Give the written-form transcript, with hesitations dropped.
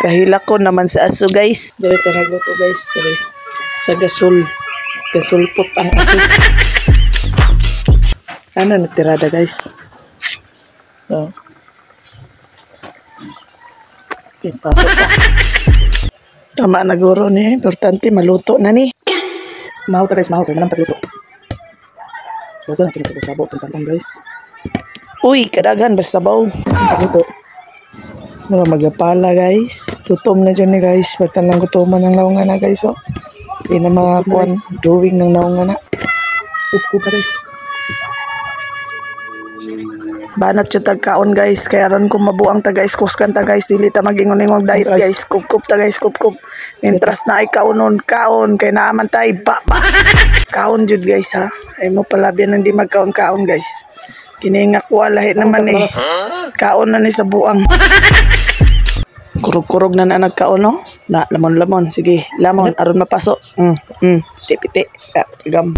Kahila ko naman sa aso guys. Dali ka nagluto guys. Dali. Sa gasol. Gasulpot ang aso. Ano natirada guys? So. Pasok ka. Tama na guro niya. Importante maluto na ni. Mahal ka guys. Mahal ka. Manang tagluto. Luto na kinuto sa sabaw. Tentang guys. Uy, kadagan. Basta sabaw. Tagluto. Mga magapala guys. Gutom na dyan ni guys. Bertan lang gutoman ng naungan na guys. Oh. Hindi na mga kuwan. Drawing ng naungan na. Upo ka guys. Banat yung tagkaon guys. Kaya ron kung mabuang ta guys. Kuskan ta guys. Dili ta mag-ingon-ingong diet guys. Kup-kup ta guys. Kup-kup. Mintras na ay kaunon. Kaon. Kaya naaman tayo. Ba. Kaon jud guys ha. Ay mo palabyan hindi magkaon-kaon guys. Kiningak ko lahi naman eh. Kaon na ni sa buang. Kurog-kurog na nagkaon no? Na, lamon-lamon. Sige, lamon. Aron mapasok. Piti-piti. Gam.